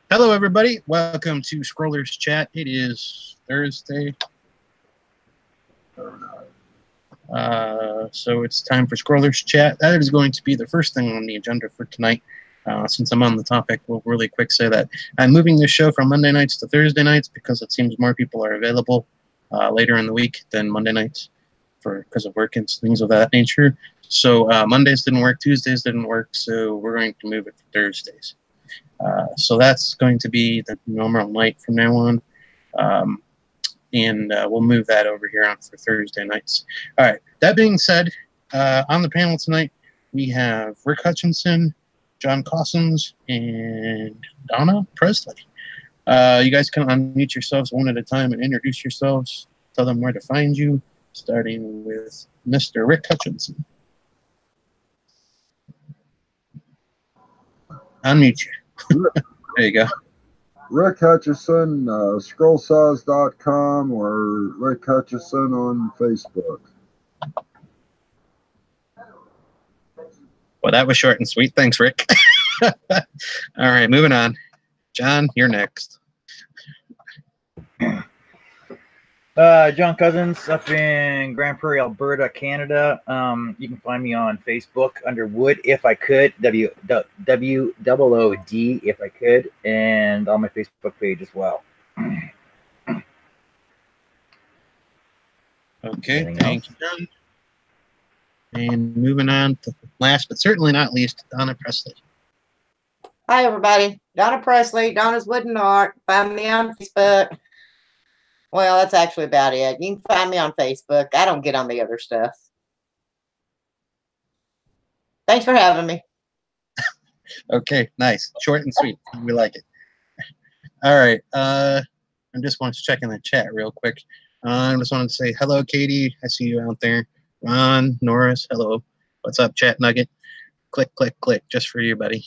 Hello, everybody. Welcome to Scrollers Chat. It is Thursday. So it's time for Scrollers Chat. That is going to be the first thing on the agenda for tonight. Since I'm on the topic, we'll really quick say that I'm moving this show from Monday nights to Thursday nights because it seems more people are available later in the week than Monday nights because of work and things of that nature. So Mondays didn't work, Tuesdays didn't work, so we're going to move it to Thursdays. So that's going to be the normal night from now on. And we'll move that over here on for Thursday nights. All right. That being said, on the panel tonight, we have Rick Hutchinson, John Cossins, and Donna Presley. You guys can unmute yourselves one at a time and introduce yourselves. Tell them where to find you, starting with Mr. Rick Hutchinson. Unmute you. There you go. Rick Hutchison, scrollsaws.com, or Rick Hutchison on Facebook. Well, that was short and sweet. Thanks, Rick. All right, moving on. John, you're next. John Cousins up in Grand Prairie, Alberta, Canada. You can find me on Facebook under Wood If I Could, WOOD If I Could, and on my Facebook page as well. Okay, thank you, John. And moving on to last but certainly not least, Donna Presley. Hi, everybody. Donna Presley, Donna's Wooden Art. Find me on Facebook. Well, that's actually about it. You can find me on Facebook. I don't get on the other stuff. Thanks for having me. Okay, nice. Short and sweet. We like it. All right. I just wanted to check in the chat real quick. I just wanted to say hello, Katie. I see you out there. Ron, Norris, hello. What's up, Chat Nugget? Click, click, click. Just for you, buddy.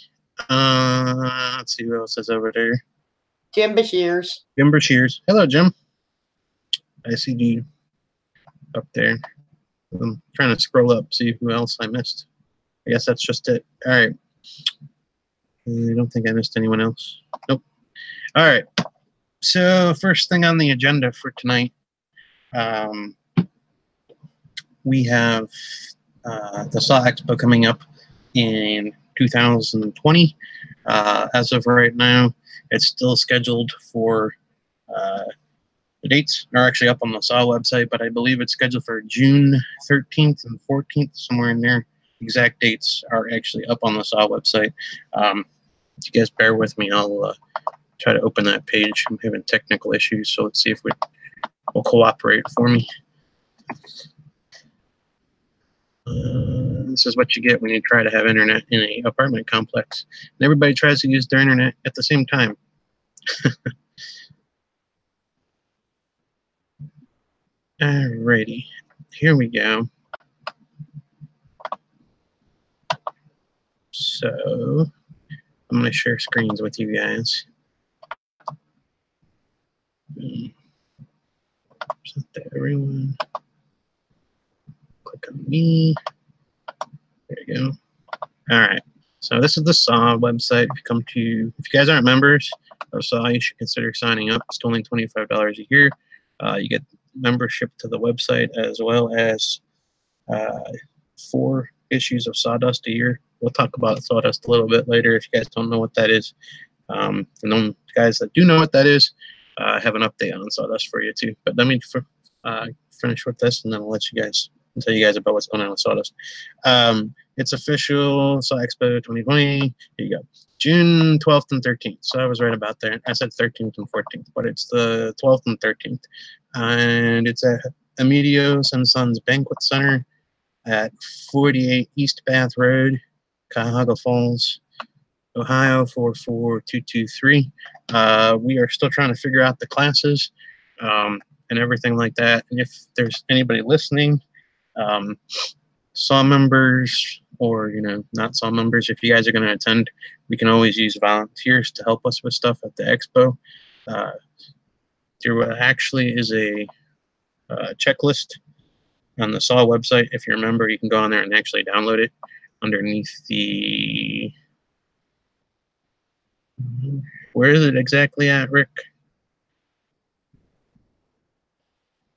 Let's see who else is over there. Jim Bashirs. Jim Bashirs. Hello, Jim. I see you up there. I'm trying to scroll up, see who else I missed. I guess that's just it. All right. I don't think I missed anyone else. Nope. All right. So first thing on the agenda for tonight, we have the SAW Expo coming up in 2020. As of right now, it's still scheduled for the dates are actually up on the SAW website, but I believe it's scheduled for June 13th and 14th, somewhere in there. Exact dates are actually up on the SAW website. If you guys bear with me, I'll try to open that page. I'm having technical issues, so let's see if will cooperate for me. This is what you get when you try to have internet in an apartment complex. And everybody tries to use their internet at the same time. Alrighty, here we go. So I'm going to share screens with you guys. Present to everyone. Click on me. There you go. All right. So this is the SAW website. If you guys aren't members of SAW, you should consider signing up. It's only $25 a year. You get membership to the website as well as 4 issues of Sawdust a year. We'll talk about Sawdust a little bit later if you guys don't know what that is. And then guys that do know what that is, I have an update on Sawdust for you too. But let me finish with this, and then I'll tell you guys about what's going on with Sawdust. It's official, SAW Expo 2020. Here you go. June 12th and 13th. So I was right about there. I said 13th and 14th, but it's the 12th and 13th. And it's at Amedios and Sons Banquet Center at 48 East Bath Road, Cuyahoga Falls, Ohio 44223. We are still trying to figure out the classes and everything like that. And if there's anybody listening, SAW members or not SAW members, if you guys are going to attend, we can always use volunteers to help us with stuff at the expo. There actually is a checklist on the SAW website. If you're a member, you can go on there and actually download it underneath the Where is it exactly at, Rick?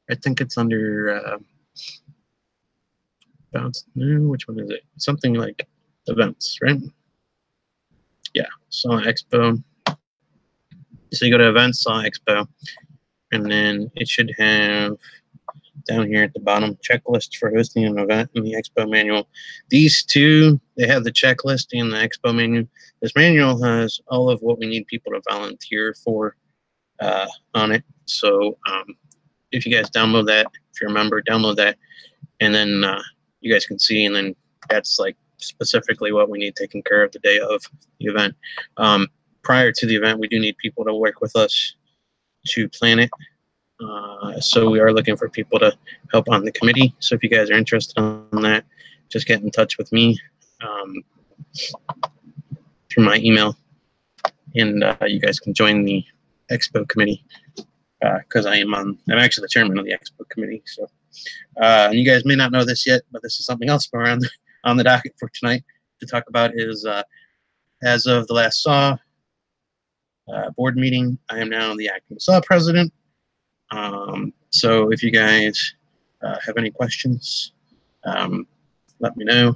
I think it's under no, which one is it? Something like events, right? Yeah, SAW Expo. So you go to events, SAW Expo, and then it should have down here at the bottom checklist for hosting an event in the Expo manual. These two, they have the checklist and the Expo manual. This manual has all of what we need people to volunteer for on it. So if you guys download that, if you're a member, download that, and then you guys can see, and then that's like specifically what we need taken care of the day of the event. Prior to the event, we do need people to work with us to plan it. So we are looking for people to help on the committee. So if you guys are interested on that, just get in touch with me through my email, and you guys can join the Expo committee because I'm actually the chairman of the Expo committee. So and you guys may not know this yet, but this is something else around on the docket for tonight to talk about is as of the last SAW board meeting, I am now the acting SAW president. So if you guys have any questions, let me know.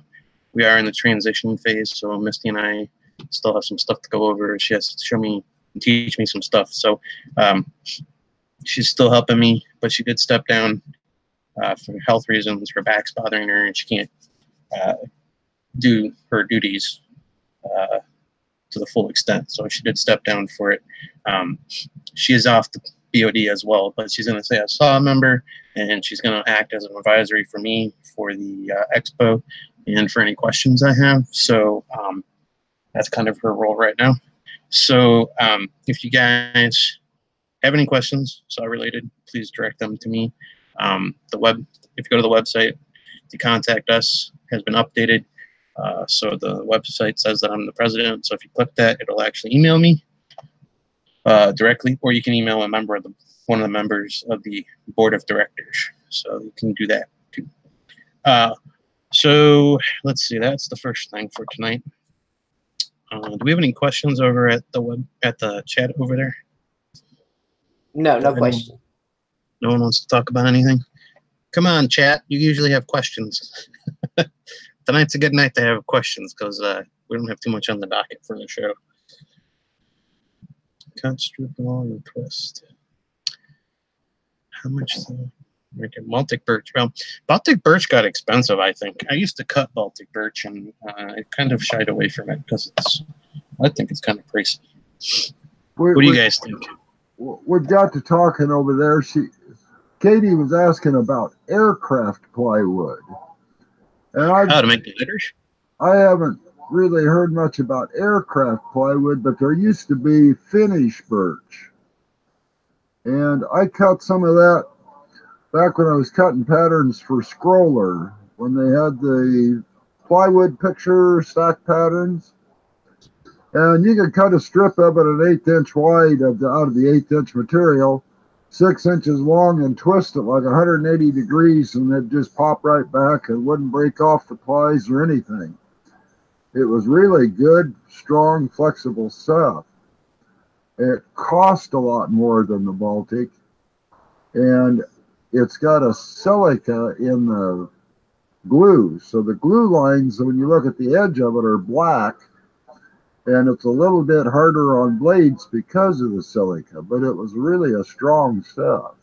We are in the transition phase, so Misty and I still have some stuff to go over. She has to show me and teach me some stuff. So she's still helping me, but she did step down for health reasons. Her back's bothering her, and she can't do her duties to the full extent. So she did step down for it. She is off the BOD as well, but she's going to say a SAW member, and she's going to act as an advisory for me for the Expo and for any questions I have. So that's kind of her role right now. So if you guys have any questions SAW related, please direct them to me. If you go to the website, to contact us has been updated. So the website says that I'm the president. So if you click that, it'll actually email me directly, or you can email a member of one of the members of the board of directors. So you can do that too. So let's see. That's the first thing for tonight. Do we have any questions over at the chat over there? No, no question. No one wants to talk about anything? Come on, chat. You usually have questions. Tonight's a good night to have questions because we don't have too much on the docket for the show. Cut, strip, long, and twist. How much? Baltic birch. Well, Baltic birch got expensive, I think. I used to cut Baltic birch, and I kind of shied away from it because I think it's kind of pricey. What do you guys think? We've got to talking over there. Katie was asking about aircraft plywood. And How to make the letters? I haven't really heard much about aircraft plywood, but there used to be Finnish birch. And I cut some of that back when I was cutting patterns for Scroller, when they had the plywood picture stack patterns. And you could cut a strip of it an 1/8 inch wide out of the 1/8 inch material, 6 inches long, and twist it like 180 degrees, and it'd just pop right back and wouldn't break off the plies or anything. It was really good, strong, flexible stuff. It cost a lot more than the Baltic, and it's got a silica in the glue. So the glue lines, when you look at the edge of it, are black, and it's a little bit harder on blades because of the silica, but it was really a strong stuff.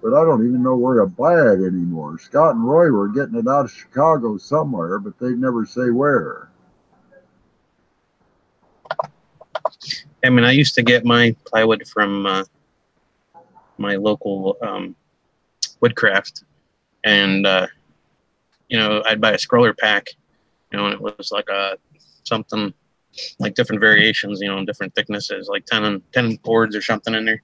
But I don't even know where to buy it anymore. Scott and Roy were getting it out of Chicago somewhere, but they never say where. I mean, I used to get my plywood from my local Woodcraft, and I'd buy a scroller pack, and it was like something like different variations, different thicknesses, like 10 boards or something in there.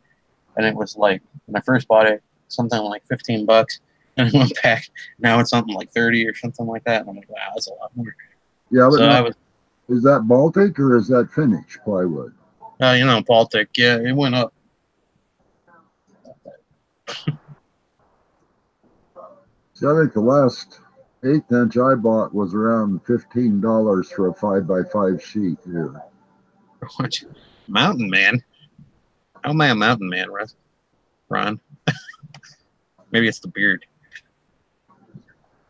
And it was like, when I first bought it, something like $15, and I went back, now it's something like 30 or something like that. And I'm like, wow, that's a lot more. Yeah, but so is that Baltic or is that Finnish plywood? Baltic, yeah, it went up. See, I think the last 1/8 inch I bought was around $15 for a 5x5 sheet here. Watch Mountain Man. How am I a mountain man, Ron? Maybe it's the beard.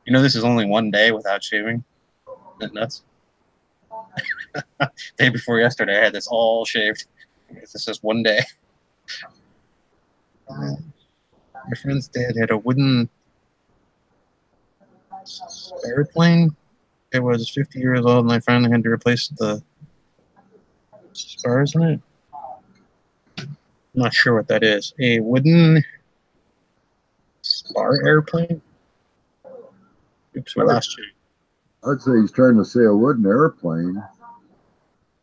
You know, this is only one day without shaving. Isn't that nuts? Day before yesterday, I had this all shaved. This is one day. My friend's dad had a wooden airplane. It was 50 years old, and I finally had to replace the spars in it. I'm not sure what that is. A wooden spar airplane? Oops, we lost you. I'd say he's trying to say a wooden airplane.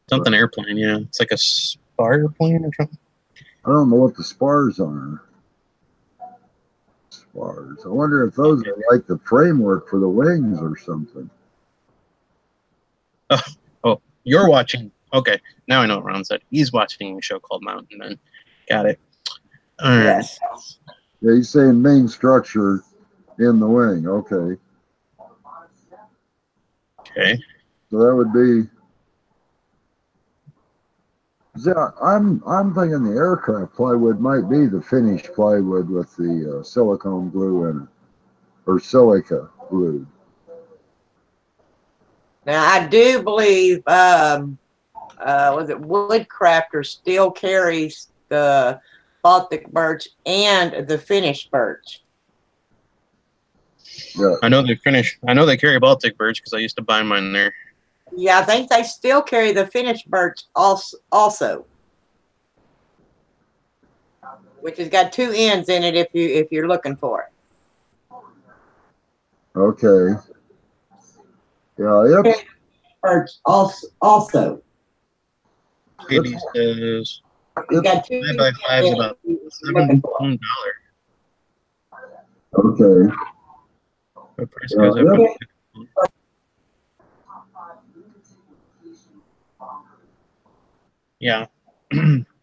Something airplane, yeah. It's like a spar airplane or something. I don't know what the spars are. Spars. I wonder if those are like the framework for the wings or something. Oh, you're watching. Okay, now I know what Ron said. He's watching a show called Mountain Men. Got it. All right. Yes. Yeah, he's saying main structure in the wing. Okay. Okay. So that would be. Yeah, I'm thinking the aircraft plywood might be the finished plywood with the silicone glue in it, or silica glue. Now I do believe was it Woodcrafter still carries the Baltic birch and the finished birch. Yeah. I know they finish. I know they carry Baltic birch because I used to buy mine there. Yeah, I think they still carry the finished birch also, which has got two ends in it if you're looking for it. Okay. Yeah. Yep. Birch also. Katie says You got two 5x5 is about $7. Okay. What price goes up? Yeah.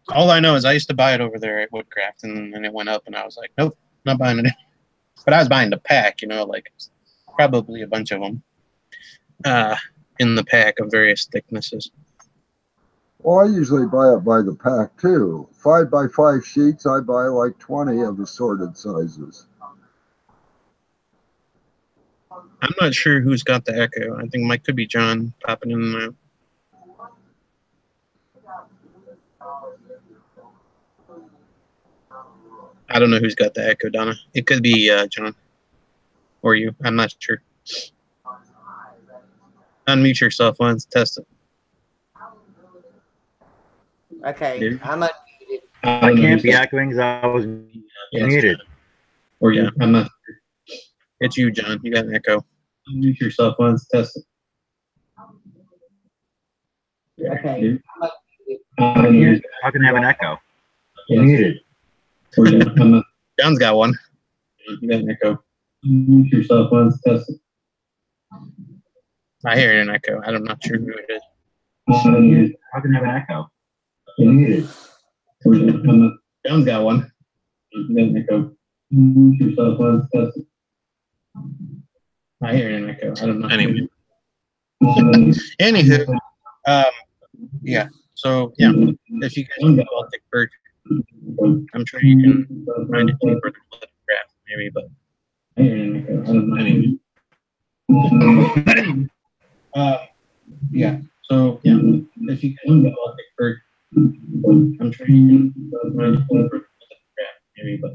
All I know is I used to buy it over there at Woodcraft, and then it went up, and I was like, nope, not buying it. But I was buying the pack, you know, like probably a bunch of them in the pack of various thicknesses. Well, I usually buy it by the pack too. 5x5 sheets, I buy like 20 of assorted sizes. I'm not sure who's got the echo. I think Mike could be John popping in and out. I don't know who's got the echo, Donna. It could be John or you. I'm not sure. Unmute yourself once. Test it. Okay, I'm unmuted. I can't be echoing because I was muted. Or yeah, I'm not sure. It's you, John. You got an echo. Unmute yourself once. Test it. Okay. How can I have an echo? Yes. Muted. Or yeah, I'm not. John's got one. You got an echo. Unmute yourself once. Test it. I hear an echo. I'm not sure who it is. How can I have an echo? Muted. Or yeah, I'm not. John's got one. You got an echo. Unmute yourself once. Test it. I hear an echo. I don't know. Anyway. Anywho, yeah. So yeah, if you guys want the Baltic birch, I'm sure you can find it cheaper than Woodcraft, maybe. But anyway. Yeah. So yeah, if you guys want the Baltic birch, I'm sure you can find it cheaper than Woodcraft, maybe. But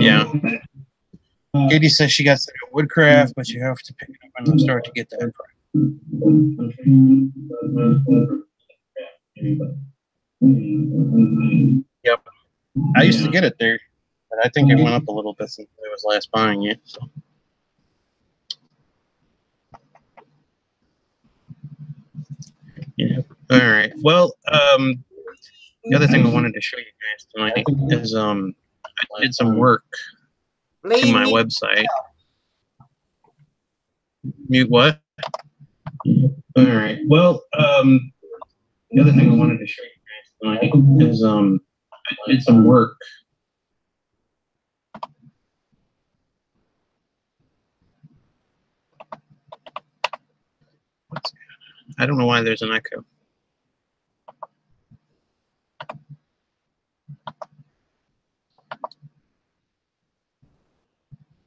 yeah. Katie says she got the Woodcraft, but you have to pick it up in the store to get the end product. Yep. I used to get it there, but I think it went up a little bit since I was last buying it. So. Yeah. All right. Well, the other thing I wanted to show you guys tonight is I did some work to my website. Mute what? All right. Well, the other thing I wanted to show you guys tonight is I did some work. I don't know why there's an echo.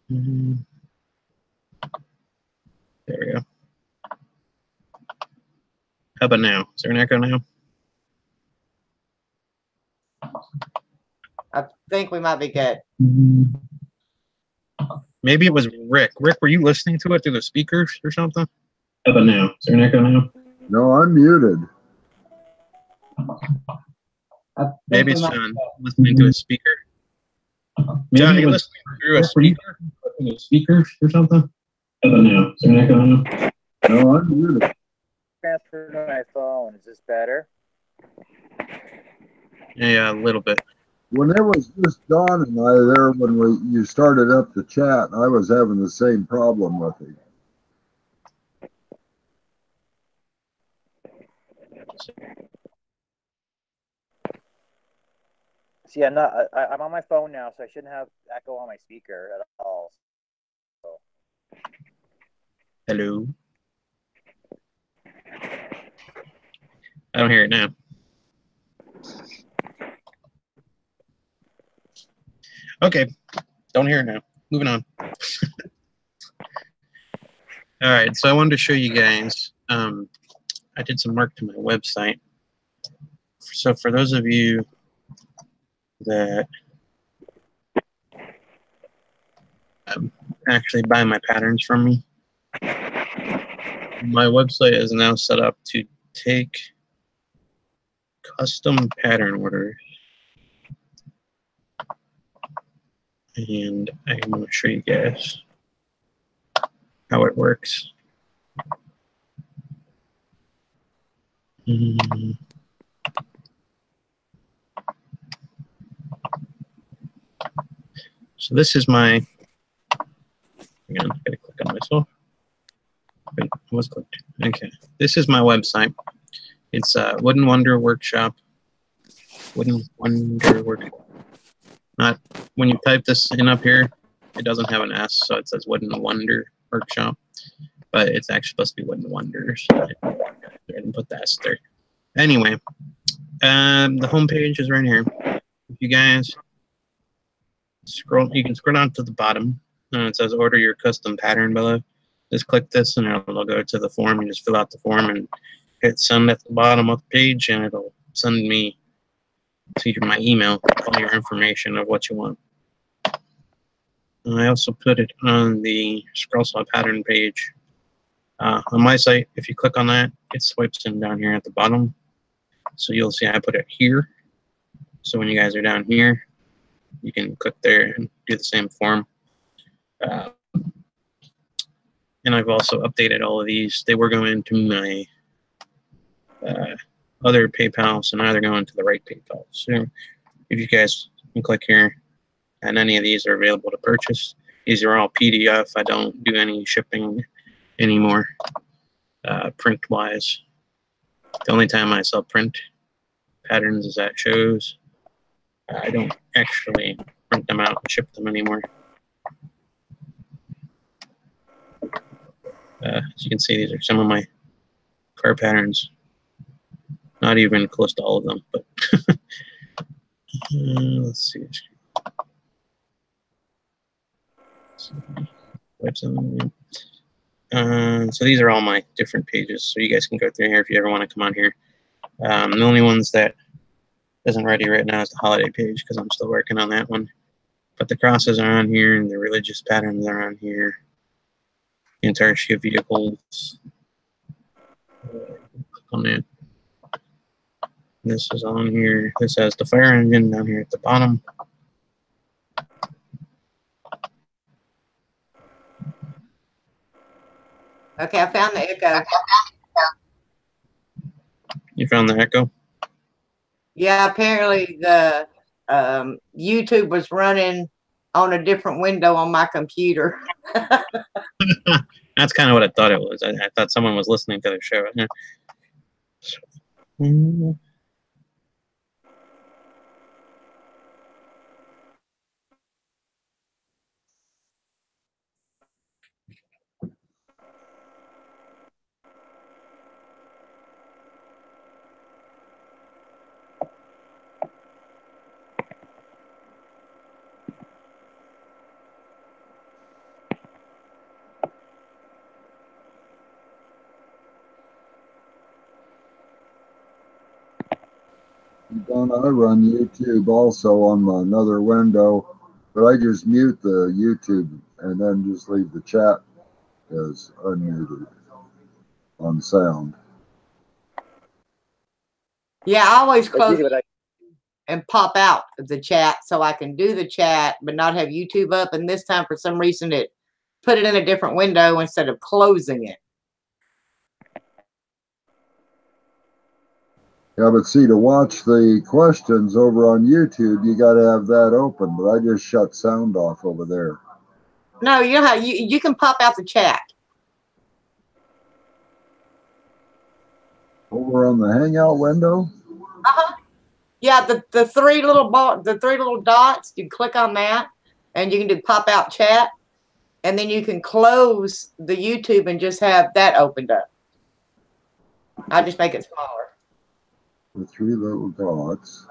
There we go. How about now? Is there an echo now? I think we might be good. Maybe it was Rick. Rick, were you listening to it through the speakers or something? How about now? Is there an echo now? No, I'm muted. Maybe it's John listening to a speaker. John, are you listening through a speaker? Through the speakers or something? How about now? Is there an echo now? No, I'm muted. Transfer to my phone. Is this better? Yeah, a little bit. When it was just Don and I there when you started up the chat, I was having the same problem with it. See, I'm on my phone now, so I shouldn't have echo on my speaker at all. So. Hello. I don't hear it now. Okay, don't hear it now. Moving on. All right, so I wanted to show you guys. I did some work to my website. So for those of you that actually buy my patterns from me, my website is now set up to take custom pattern orders. And I'm going to show you guys how it works. So this is my, hang on, I gotta click on myself. Wait, I was clicked. Okay, this is my website. It's Wooden Wonder Workshop. Wooden Wonder Workshop. Not when you type this in up here, it doesn't have an S, so it says Wooden Wonder Workshop, but it's actually supposed to be Wooden Wonders. I didn't put the S there. Anyway, the home page is right here. If you guys scroll, you can scroll down to the bottom, and it says order your custom pattern below. Just click this, and it'll go to the form. You just fill out the form and hit send at the bottom of the page, and it'll send me to my email all your information of what you want. And I also put it on the Scroll Saw pattern page on my site. If you click on that, it swipes in down here at the bottom. So you'll see I put it here. So when you guys are down here, you can click there and do the same form. And I've also updated all of these. They were going to my other PayPal, so now they're going to the right PayPal. So if you guys can click here, and any of these are available to purchase. These are all PDF. I don't do any shipping anymore, print-wise. The only time I sell print patterns is at shows. I don't actually print them out and ship them anymore. As you can see, these are some of my car patterns. Not even close to all of them, but let's see. So these are all my different pages. So you guys can go through here if you ever want to come on here. The only ones that isn't ready right now is the holiday page because I'm still working on that one. But the crosses are on here and the religious patterns are on here. The entire sheet of vehicles. Click on that. This is on here. This has the fire engine down here at the bottom. Okay, I found the echo. You found the echo? Yeah, apparently the YouTube was running on a different window on my computer. That's kind of what I thought it was. I thought someone was listening to the show. Donna, I run YouTube also on another window, but I just mute the YouTube and then just leave the chat as unmuted on sound. Yeah, I always That's close usually what I. and pop out of the chat so I can do the chat but not have YouTube up. And this time, for some reason, it put it in a different window instead of closing it. Yeah, but see, to watch the questions over on YouTube, you got to have that open. But I just shut sound off over there. No, you know how you can pop out the chat. Over on the Hangout window? Yeah, the three little dots, you click on that and you can do pop out chat, and then you can close the YouTube and just have that opened up. I'll just make it smaller. The three little dots.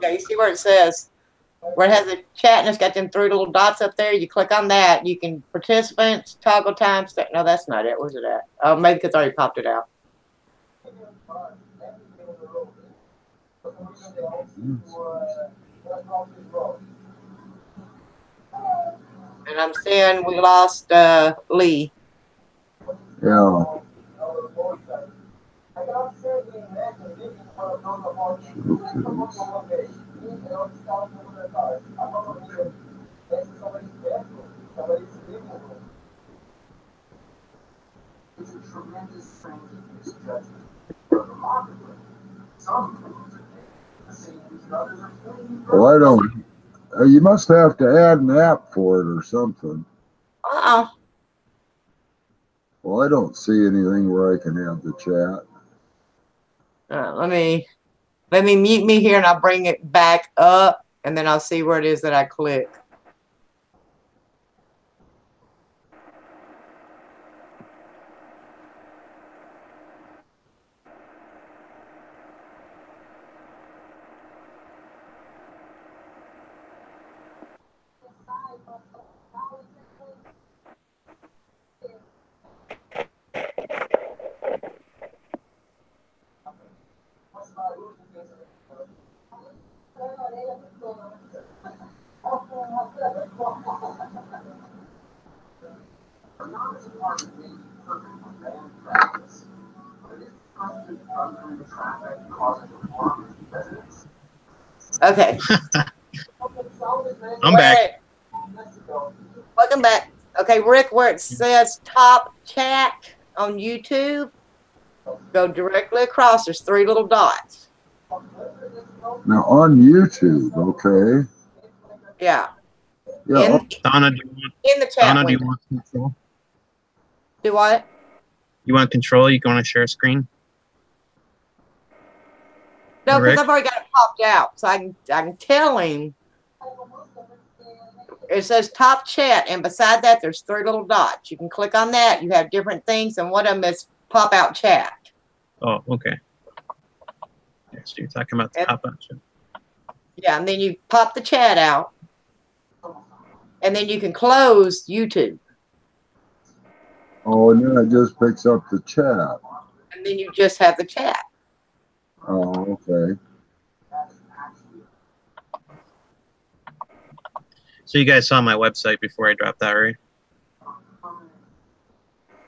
Yeah, you see where it says, where it has a chat and it's got them three little dots up there. You click on that, you can participants, toggle time. No, that's not it. Where's it at? Oh, maybe because I already popped it out. And I'm seeing we lost Lee. Yeah. Well, I don't. You must have to add an app for it or something. Well, I don't see anything where I can add the chat. Let me mute me here and I'll bring it back up and then I'll see where it is that I click. Okay. I'm back. Welcome back. Okay, Rick, where it says top chat on YouTube, go directly across. There's three little dots. Now on YouTube, okay. Yeah. Yeah. Donna, In the chat do you window. want control? Do what? You want control? You want to share a screen? No, because Rick? I've already got it popped out. So I can tell him. It says top chat, and beside that, there's three little dots. You can click on that. You have different things, and one of them is pop out chat. Oh, okay. Yeah, so you're talking about the pop out chat. Yeah, and then you pop the chat out, and then you can close YouTube. Oh, and then it just picks up the chat. And then you just have the chat. Oh, okay. So you guys saw my website before I dropped that, right?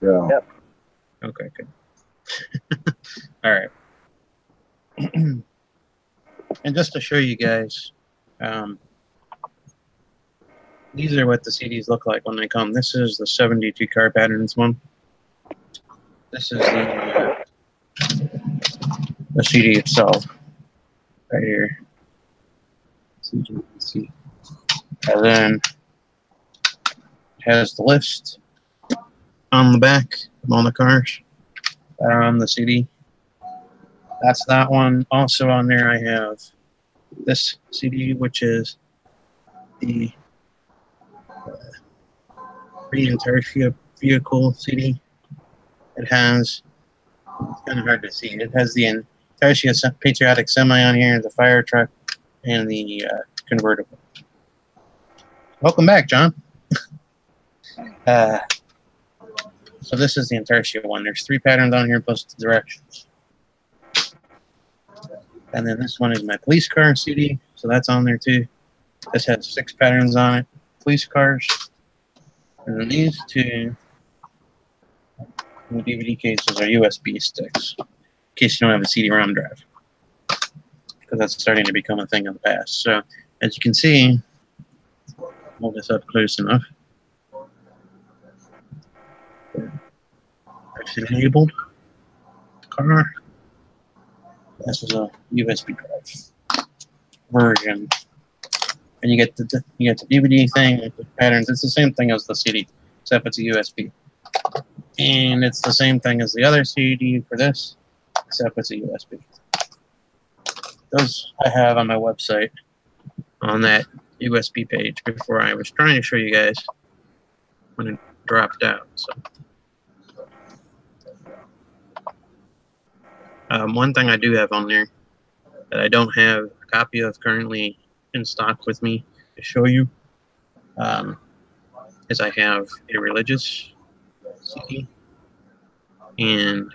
Yeah. Yep. Okay, good. All right. And just to show you guys, these are what the CDs look like when they come. This is the 72 car patterns one. This is the CD itself, right here. So you can see. And then it has the list on the back of all the cars that are on the CD. That's that one. Also on there, I have this CD, which is the pre-Intarsia vehicle CD. It has, it's kind of hard to see, it has the Intarsia Patriotic Semi on here, the fire truck, and the convertible. Welcome back, John. So this is the entire sheet one. There's 3 patterns on here plus the directions. And then this one is my police car CD, so that's on there too. This has 6 patterns on it, police cars. And then these 2 the DVD cases are USB sticks, in case you don't have a CD-ROM drive, because that's starting to become a thing of the past. So as you can see, hold this up close enough. It's enabled car. This is a USB drive version, and you get the DVD thing with the patterns. It's the same thing as the CD, except it's a USB, and it's the same thing as the other CD for this, except it's a USB. Those I have on my website on that USB page before. I was trying to show you guys when it dropped out. So. One thing I do have on there that I don't have a copy of currently in stock with me to show you is I have a religious CD, and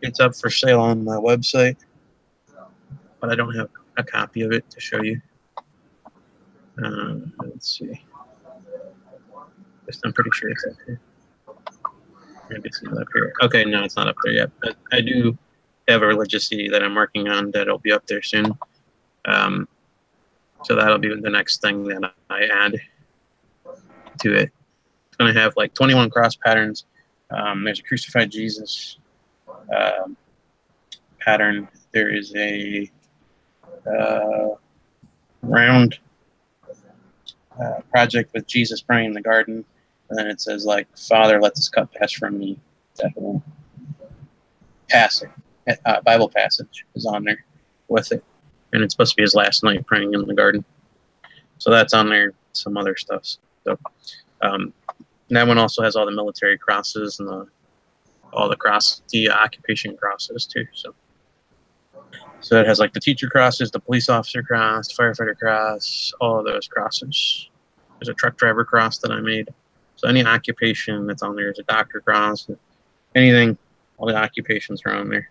it's up for sale on my website, but I don't have a copy of it to show you. Let's see. I'm pretty sure it's up here. Maybe it's not up here. Okay, no, it's not up there yet. But I do have a religious CD that I'm working on that'll be up there soon. So that'll be the next thing that I add to it. It's going to have like 21 cross patterns. There's a crucified Jesus pattern. There is a round project with Jesus praying in the garden. And then it says, like, Father, let this cup pass from me. That whole passage, Bible passage is on there with it. And it's supposed to be his last night praying in the garden. So that's on there, some other stuff. So that one also has all the military crosses and all the occupation crosses too. So it has like the teacher crosses, the police officer cross, firefighter cross, all of those crosses. There's a truck driver cross that I made. So any occupation that's on there is a doctor cross, anything, all the occupations are on there.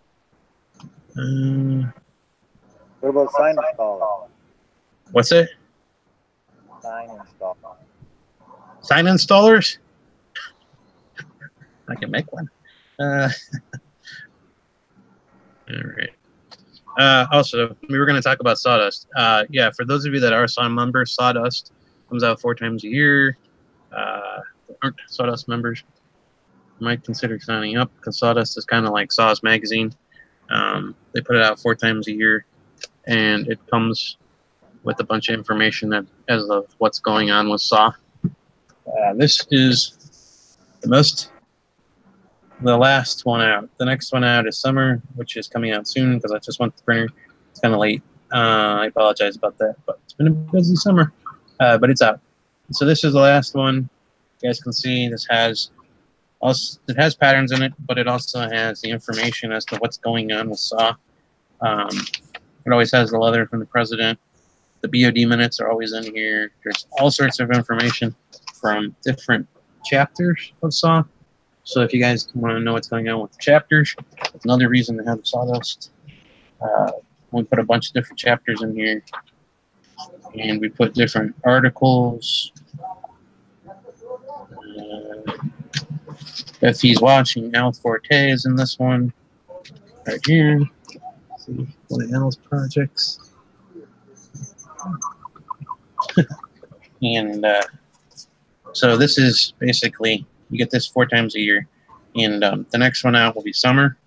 What about sign installer? What's it? Sign installer. Sign installers? I can make one. All right. Also, we were going to talk about sawdust. Yeah, for those of you that are SAW members, sawdust comes out 4 times a year. Aren't sawdust members, you might consider signing up, because sawdust is kind of like Saw's magazine. They put it out 4 times a year, and it comes with a bunch of information as of what's going on with SAW. This is the last one out. The next one out is summer, which is coming out soon because I just went to the printer. It's kind of late. I apologize about that, but it's been a busy summer. But it's out. So this is the last one. You guys can see it has patterns in it, but it also has the information as to what's going on with SAW. It always has the letter from the president. The BOD minutes are always in here. There's all sorts of information from different chapters of SAW. So if you guys want to know what's going on with the chapters, that's another reason to have the sawdust. We put a bunch of different chapters in here, and we put different articles. If he's watching, Al Forte is in this one right here. Let's see one of Al's projects. And so this is basically, you get this 4 times a year. And the next one out will be summer.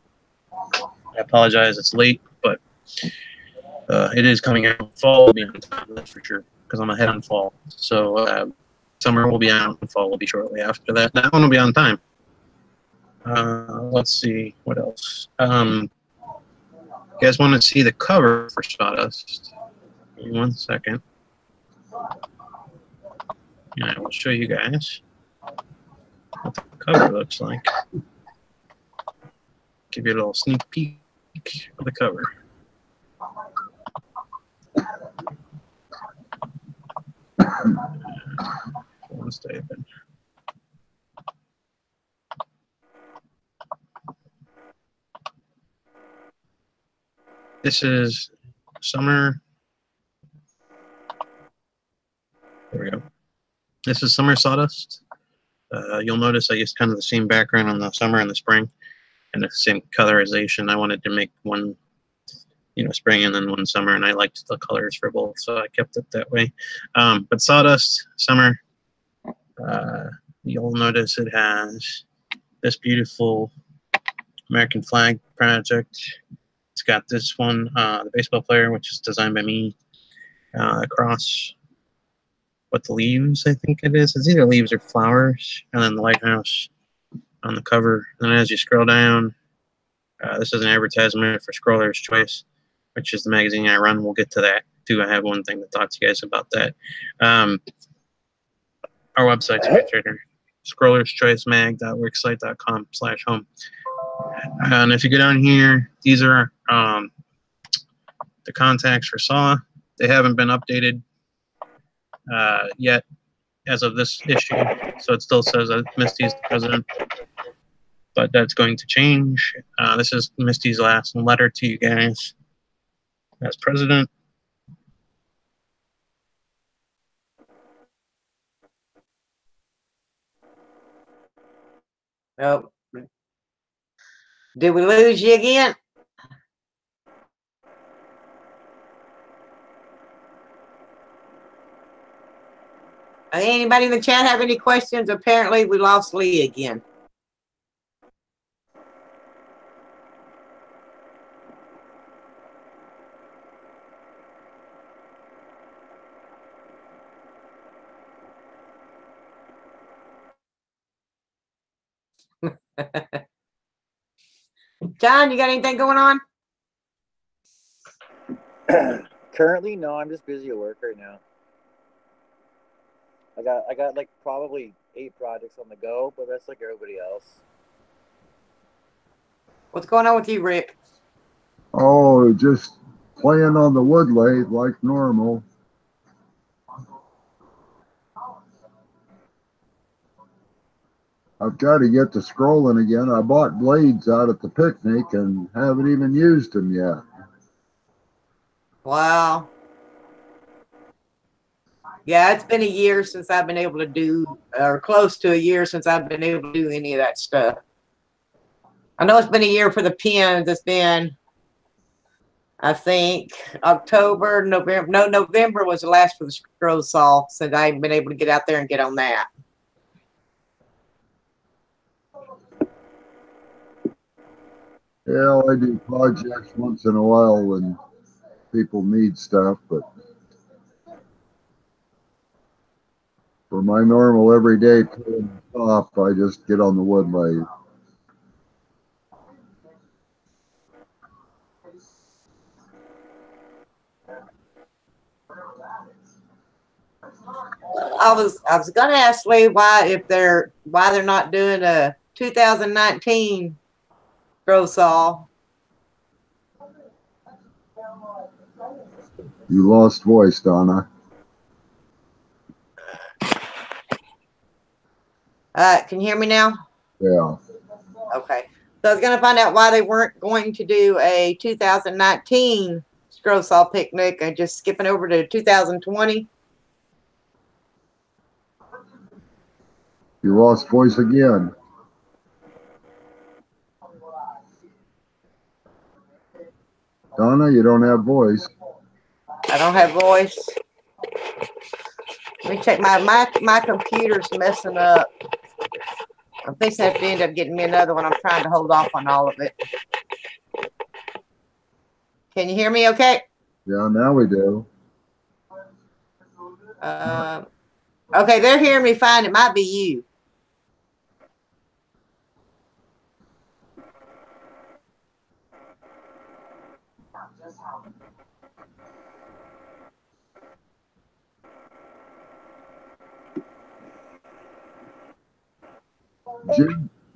I apologize, it's late, but it is coming out. Fall will be on time, that's for sure, because I'm ahead on fall. So summer will be out, and fall will be shortly after that. That one will be on time. Let's see, what else? You guys want to see the cover for Sawdust? Give me 1 second. And I will show you guys what the cover looks like. Give you a little sneak peek of the cover. Let's type in. This is summer. There we go. This is summer sawdust. You'll notice I used kind of the same background on the summer and the spring, and the same colorization. I wanted to make one, spring and then one summer, and I liked the colors for both, so I kept it that way. But sawdust, summer. You'll notice it has this beautiful American flag project. It's got this one, the baseball player, which is designed by me, across with the leaves, I think it is. It's either leaves or flowers, and then the lighthouse on the cover. And then as you scroll down, this is an advertisement for Scroller's Choice, which is the magazine I run. We'll get to that too. I have one thing to talk to you guys about that. Our website's featured here, scrollerschoicemag.worksite.com/home. And if you go down here, these are the contacts for SAW. They haven't been updated yet as of this issue, so it still says that Misty is the president, but that's going to change. This is Misty's last letter to you guys as president. Oh, did we lose you again? Anybody in the chat have any questions? Apparently we lost Lee again. John, you got anything going on? Currently, no. I'm just busy at work right now. I got like probably 8 projects on the go, but that's like everybody else. What's going on with you, Rick? Oh, just playing on the wood lathe like normal. I've got to get to scrolling again. I bought blades out at the picnic and haven't even used them yet. Wow. Yeah, it's been a year since I've been able to do, or close to a year since I've been able to do any of that stuff. I know it's been a year for the pins. It's been, I think, October, November. No, November was the last for the scroll saw, since I haven't been able to get out there and get on that. Yeah, I do projects once in a while when people need stuff, but for my normal everyday stuff, I just get on the wood lathe. I was gonna ask Lee why they're not doing a 2019 scroll saw. You lost voice, Donna. Can you hear me now? Yeah. Okay. So I was gonna find out why they weren't going to do a 2019 scroll saw picnic and just skipping over to 2020. You lost voice again. Donna, you don't have voice. I don't have voice. Let me check my computer's messing up. I'm fixing to have to end up getting me another one. I'm trying to hold off on all of it. Can you hear me okay? Yeah, now we do. Okay, they're hearing me fine. It might be you.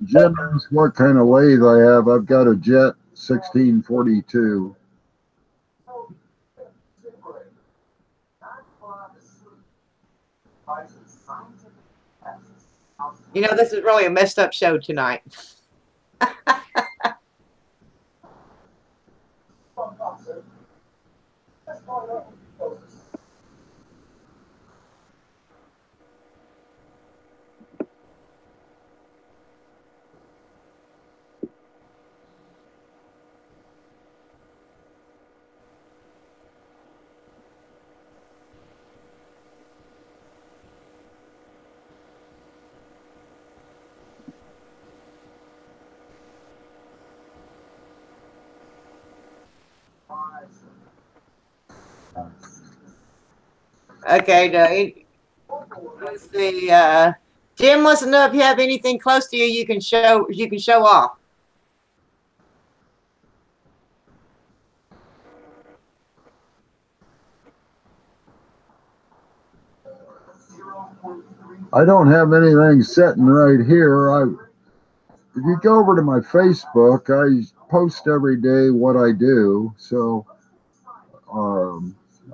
Jim asked what kind of lathe I have. I've got a Jet 1642. You know, this is really a messed up show tonight. Okay, let's see. Jim wants to know if you have anything close to you you can show off. I don't have anything sitting right here. If you go over to my Facebook, I post every day what I do. So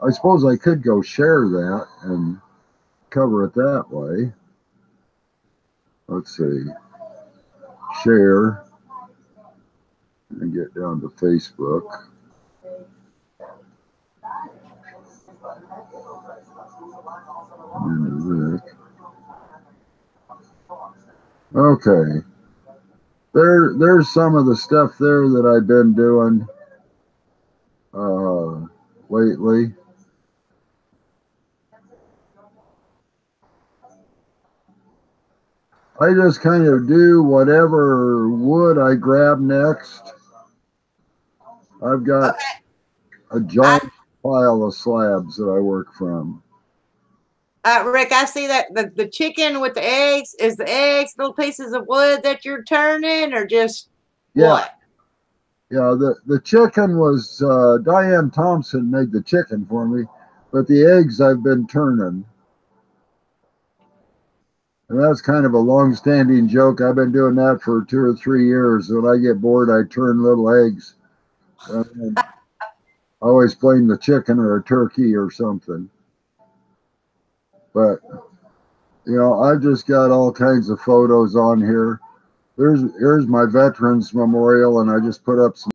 I suppose I could go share that and cover it that way. Let's see. Share and get down to Facebook. Okay. There's some of the stuff there that I've been doing lately. I just kind of do whatever wood I grab next. I've got a giant pile of slabs that I work from. Rick, I see that the chicken with the eggs, is the eggs little pieces of wood that you're turning, or just what? Yeah, the chicken was Diane Thompson made the chicken for me, but the eggs I've been turning. And that's kind of a long-standing joke. I've been doing that for 2 or 3 years. When I get bored, I turn little eggs. And I always blame the chicken or a turkey or something. But, you know, I've just got all kinds of photos on here. Here's my Veterans Memorial, and I just put up some